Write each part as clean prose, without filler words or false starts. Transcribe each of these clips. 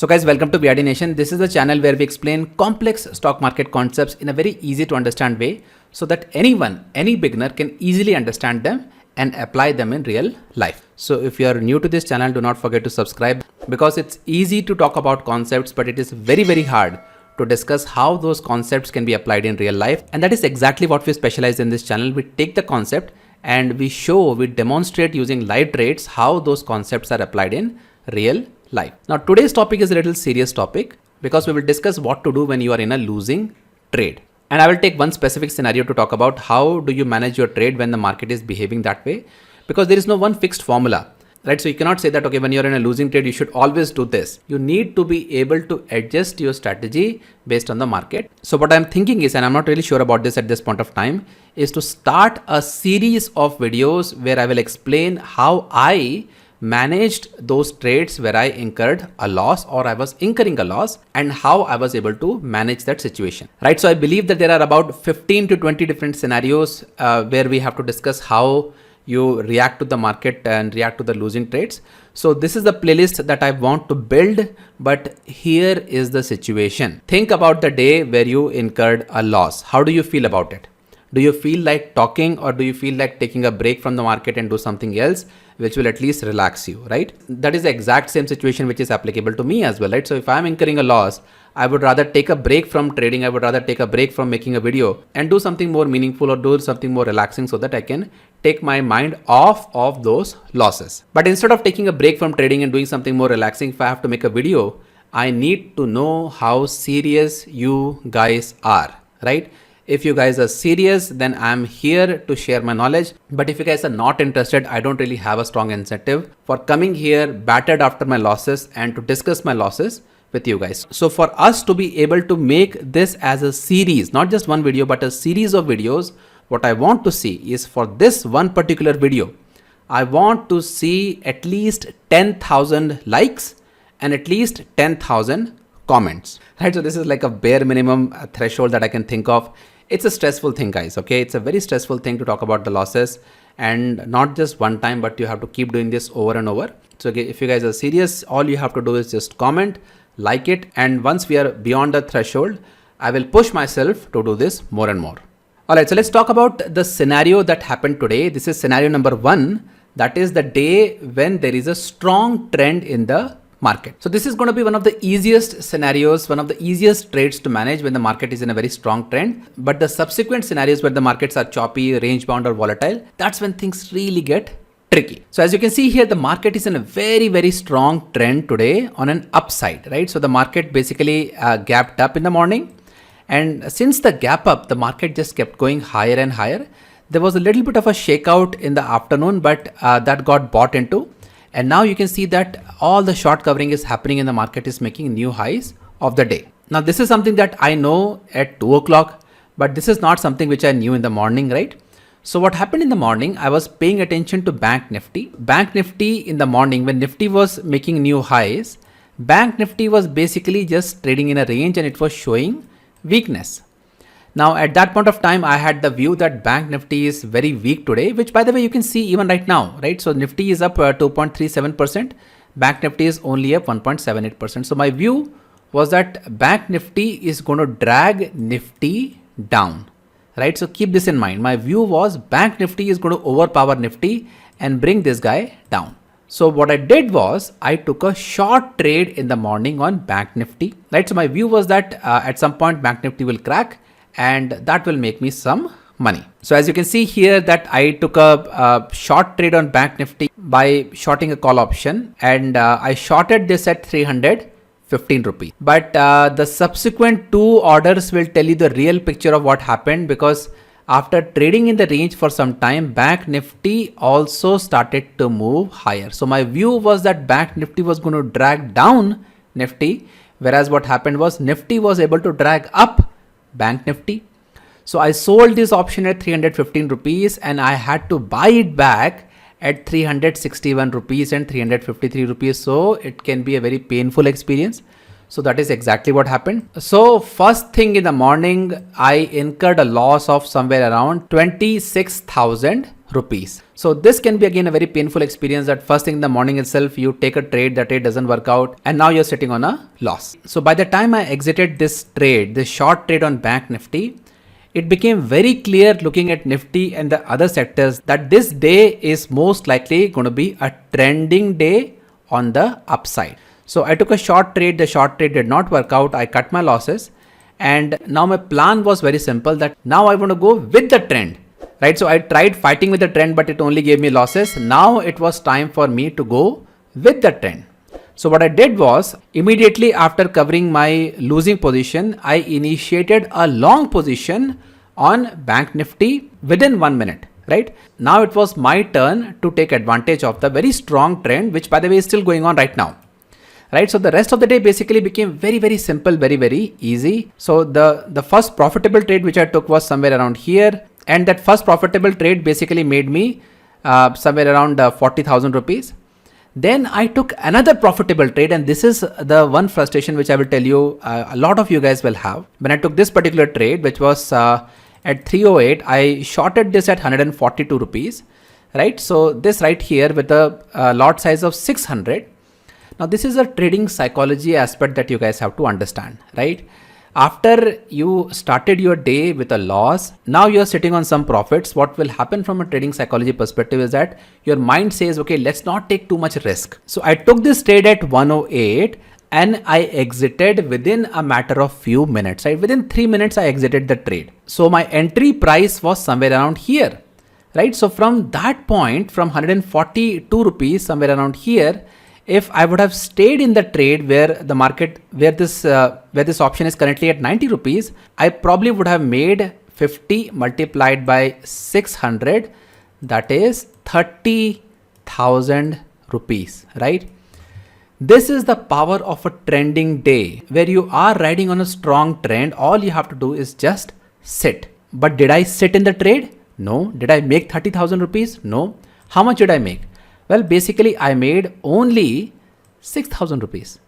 So guys, welcome to BRD Nation. This is the channel where we explain complex stock market concepts in a very easy to understand way so that anyone, any beginner can easily understand them and apply them in real life. So if you are new to this channel, do not forget to subscribe because it's easy to talk about concepts, but it is very hard to discuss how those concepts can be applied in real life. And that is exactly what we specialize in this channel. We take the concept and we demonstrate using live trades how those concepts are applied in real life. Now today's topic is a little serious topic because we will discuss what to do when you are in a losing trade. And I will take one specific scenario to talk about how do you manage your trade when the market is behaving that way, because there is no one fixed formula, right? So you cannot say that, okay, when you're in a losing trade, you should always do this. You need to be able to adjust your strategy based on the market. So what I'm thinking is, and I'm not really sure about this at this point of time, is to start a series of videos where I will explain how I managed those trades where I incurred a loss or I was incurring a loss and how I was able to manage that situation, right? So I believe that there are about 15 to 20 different scenarios where we have to discuss how you react to the market and react to the losing trades. So this is the playlist that I want to build, but here is the situation. Think about the day where you incurred a loss. How do you feel about it? Do you feel like talking or do you feel like taking a break from the market and do something else which will at least relax you, right? That is the exact same situation which is applicable to me as well, right? So if I'm incurring a loss, I would rather take a break from trading. I would rather take a break from making a video and do something more meaningful or do something more relaxing so that I can take my mind off of those losses. But instead of taking a break from trading and doing something more relaxing, if I have to make a video, I need to know how serious you guys are, right? If you guys are serious, then I'm here to share my knowledge. But if you guys are not interested, I don't really have a strong incentive for coming here battered after my losses and to discuss my losses with you guys. So for us to be able to make this as a series, not just one video, but a series of videos, what I want to see is for this one particular video, I want to see at least 10,000 likes and at least 10,000 comments, right? So this is like a bare minimum threshold that I can think of. It's a stressful thing, guys, okay? It's a very stressful thing to talk about the losses, and not just one time, but you have to keep doing this over and over. So okay, if you guys are serious, all you have to do is just comment, like it, and once we are beyond the threshold, I will push myself to do this more and more. All right, so let's talk about the scenario that happened today. This is scenario number 1. That is the day when there is a strong trend in the market. So this is going to be one of the easiest scenarios, one of the easiest trades to manage when the market is in a very strong trend. But the subsequent scenarios where the markets are choppy, range bound or volatile, that's when things really get tricky. So as you can see here, the market is in a very strong trend today on an upside, right? So the market basically gapped up in the morning. And since the gap up, the market just kept going higher and higher. There was a little bit of a shakeout in the afternoon, but that got bought into. And now you can see that all the short covering is happening in the market is making new highs of the day. Now this is something that I know at 2 o'clock, but this is not something which I knew in the morning, right? So what happened in the morning, I was paying attention to Bank Nifty. Bank Nifty in the morning when Nifty was making new highs, Bank Nifty was basically just trading in a range and it was showing weakness. Now at that point of time, I had the view that Bank Nifty is very weak today, which by the way, you can see even right now, right? So Nifty is up 2.37%. Bank Nifty is only up 1.78%. So my view was that Bank Nifty is going to drag Nifty down, right? So keep this in mind. My view was Bank Nifty is going to overpower Nifty and bring this guy down. So what I did was I took a short trade in the morning on Bank Nifty, right? So my view was that at some point Bank Nifty will crack and that will make me some money. So as you can see here that I took a short trade on Bank Nifty by shorting a call option, and I shorted this at 315 rupees. But the subsequent 2 orders will tell you the real picture of what happened, because after trading in the range for some time, Bank Nifty also started to move higher. So my view was that Bank Nifty was going to drag down Nifty, whereas what happened was Nifty was able to drag up Bank Nifty. So I sold this option at 315 rupees and I had to buy it back at 361 rupees and 353 rupees. So it can be a very painful experience. So that is exactly what happened. So first thing in the morning, I incurred a loss of somewhere around 26,000 rupees. So this can be again a very painful experience that first thing in the morning itself, you take a trade, the trade doesn't work out and now you're sitting on a loss. So by the time I exited this trade, this short trade on Bank Nifty, it became very clear looking at Nifty and the other sectors that this day is most likely going to be a trending day on the upside. So I took a short trade, the short trade did not work out, I cut my losses, and now my plan was very simple that now I want to go with the trend, right? So I tried fighting with the trend, but it only gave me losses. Now it was time for me to go with the trend. So what I did was immediately after covering my losing position, I initiated a long position on Bank Nifty within 1 minute, right? Now it was my turn to take advantage of the very strong trend, which by the way is still going on right now. Right, so the rest of the day basically became very, very simple, very, very easy. So the first profitable trade which I took was somewhere around here, and that first profitable trade basically made me somewhere around 40,000 rupees. Then I took another profitable trade, and this is the one frustration which I will tell you a lot of you guys will have. When I took this particular trade, which was at 308, I shorted this at 142 rupees, right? So this right here with a lot size of 600. Now this is a trading psychology aspect that you guys have to understand, right? After you started your day with a loss, now you're sitting on some profits. What will happen from a trading psychology perspective is that your mind says, okay, let's not take too much risk. So I took this trade at 108 and I exited within a matter of few minutes, right? Within 3 minutes, I exited the trade. So my entry price was somewhere around here, right? So from that point, from 142 rupees, somewhere around here, if I would have stayed in the trade where the market, where this option is currently at 90 rupees, I probably would have made 50 multiplied by 600, that is 30,000 rupees, right? This is the power of a trending day where you are riding on a strong trend. All you have to do is just sit. But did I sit in the trade? No. Did I make 30,000 rupees? No. How much did I make? Well, basically I made only 6,000 rupees,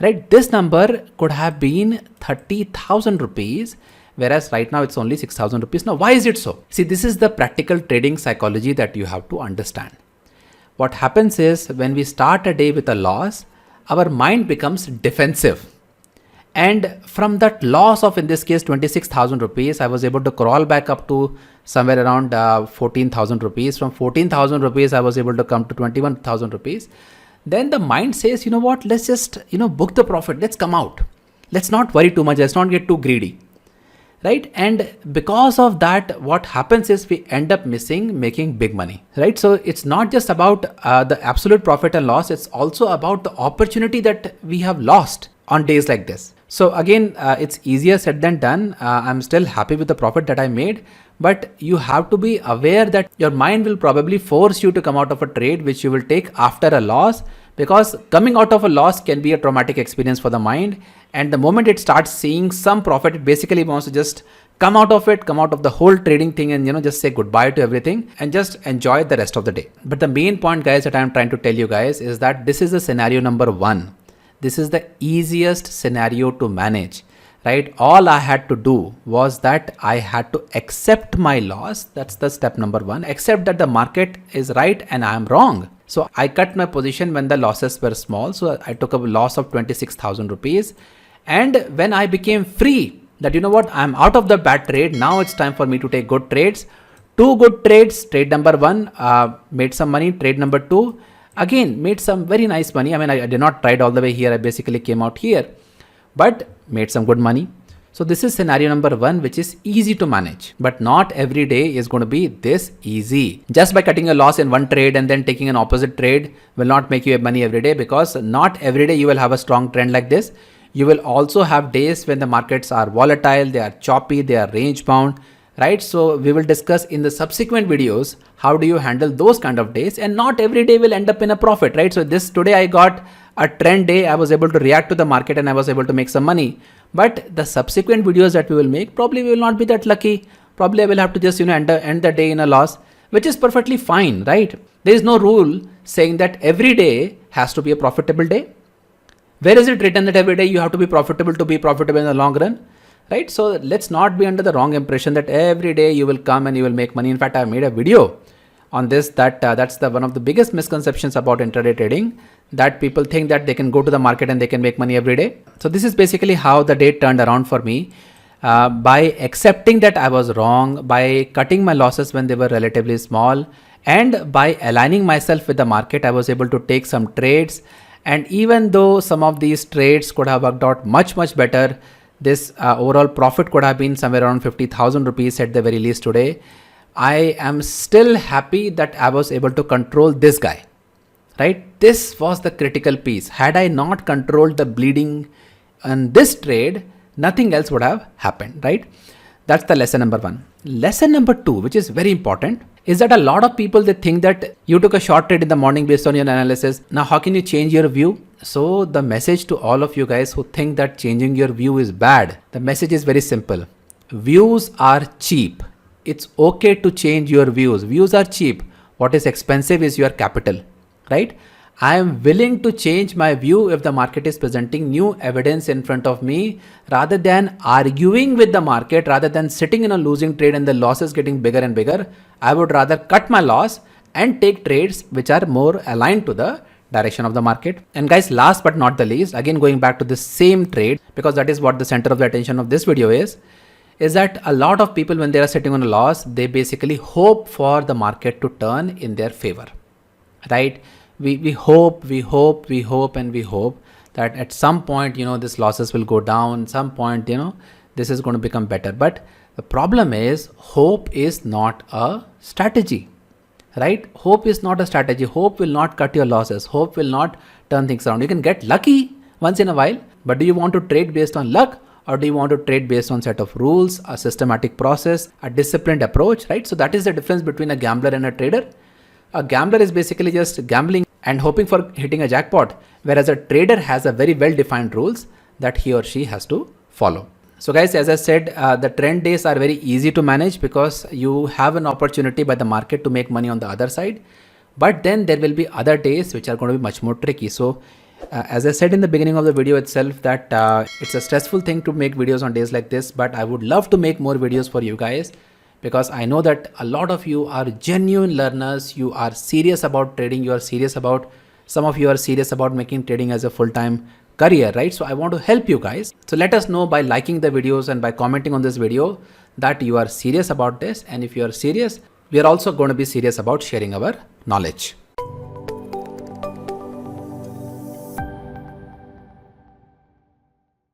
right? This number could have been 30,000 rupees, whereas right now it's only 6,000 rupees. Now, why is it so? See, this is the practical trading psychology that you have to understand. What happens is when we start a day with a loss, our mind becomes defensive. And from that loss of, in this case, 26,000 rupees, I was able to crawl back up to somewhere around 14,000 rupees. From 14,000 rupees, I was able to come to 21,000 rupees. Then the mind says, you know what, let's just, book the profit. Let's come out. Let's not worry too much. Let's not get too greedy. Right? And because of that, what happens is we end up making big money, right? So it's not just about the absolute profit and loss. It's also about the opportunity that we have lost on days like this. So again, it's easier said than done. I'm still happy with the profit that I made, but you have to be aware that your mind will probably force you to come out of a trade which you will take after a loss, because coming out of a loss can be a traumatic experience for the mind. And the moment it starts seeing some profit, it basically wants to just come out of it, come out of the whole trading thing and, just say goodbye to everything and just enjoy the rest of the day. But the main point, guys, that I'm trying to tell you guys is that this is the scenario number one. This is the easiest scenario to manage, right? All I had to do was that I had to accept my loss. That's the step number one. Accept that the market is right and I'm wrong. So I cut my position when the losses were small. So I took a loss of 26,000 rupees. And when I became free, that I'm out of the bad trade. Now it's time for me to take good trades. 2 good trades. Trade number 1 made some money. Trade number 2 again made some very nice money. I mean, I did not trade all the way here. I basically came out here, but made some good money. So this is scenario number 1, which is easy to manage, but not every day is going to be this easy. Just by cutting a loss in one trade and then taking an opposite trade will not make you money every day, because not every day you will have a strong trend like this. You will also have days when the markets are volatile, they are choppy, they are range bound, right? So we will discuss in the subsequent videos, how do you handle those kind of days, and not every day will end up in a profit, right? So today I got a trend day. I was able to react to the market and I was able to make some money. But the subsequent videos that we will make, probably we will not be that lucky. Probably I will have to just, end the day in a loss, which is perfectly fine, right? There is no rule saying that every day has to be a profitable day. Where is it written that every day you have to be profitable to be profitable in the long run? Right? So let's not be under the wrong impression that every day you will come and you will make money. In fact, I made a video on this that that's the one of the biggest misconceptions about intraday trading, that people think that they can go to the market and they can make money every day. So this is basically how the day turned around for me. By accepting that I was wrong, by cutting my losses when they were relatively small, and by aligning myself with the market, I was able to take some trades. And even though some of these trades could have worked out much better, this overall profit could have been somewhere around 50,000 rupees at the very least today. I am still happy that I was able to control this guy, right? This was the critical piece. Had I not controlled the bleeding on this trade, nothing else would have happened, right? That's the lesson number one. Lesson number two, which is very important, is that a lot of people, they think that you took a short trade in the morning based on your analysis. Now, how can you change your view? So the message to all of you guys who think that changing your view is bad, the message is very simple. Views are cheap. It's okay to change your views. Views are cheap. What is expensive is your capital, right? I am willing to change my view if the market is presenting new evidence in front of me, rather than arguing with the market, rather than sitting in a losing trade and the losses getting bigger and bigger. I would rather cut my loss and take trades which are more aligned to the direction of the market. And guys, last but not the least, again going back to the same trade, because that is what the center of the attention of this video is that a lot of people, when they are sitting on a loss, they basically hope for the market to turn in their favor, right? We hope and we hope that at some point, this losses will go down. Some point, this is going to become better. But the problem is, hope is not a strategy, right? Hope is not a strategy. Hope will not cut your losses. Hope will not turn things around. You can get lucky once in a while, but do you want to trade based on luck, or do you want to trade based on set of rules, a systematic process, a disciplined approach, right? So that is the difference between a gambler and a trader. A gambler is basically just gambling and hoping for hitting a jackpot, whereas a trader has a very well-defined rules that he or she has to follow. So guys, as I said, the trend days are very easy to manage because you have an opportunity by the market to make money on the other side. But then there will be other days which are going to be much more tricky. So as I said in the beginning of the video itself, that it's a stressful thing to make videos on days like this, but I would love to make more videos for you guys, because I know that a lot of you are genuine learners. You are serious about trading. You are serious about, some of you are serious about making trading as a full-time career, right? So I want to help you guys. So let us know by liking the videos and by commenting on this video that you are serious about this. And if you are serious, we are also going to be serious about sharing our knowledge.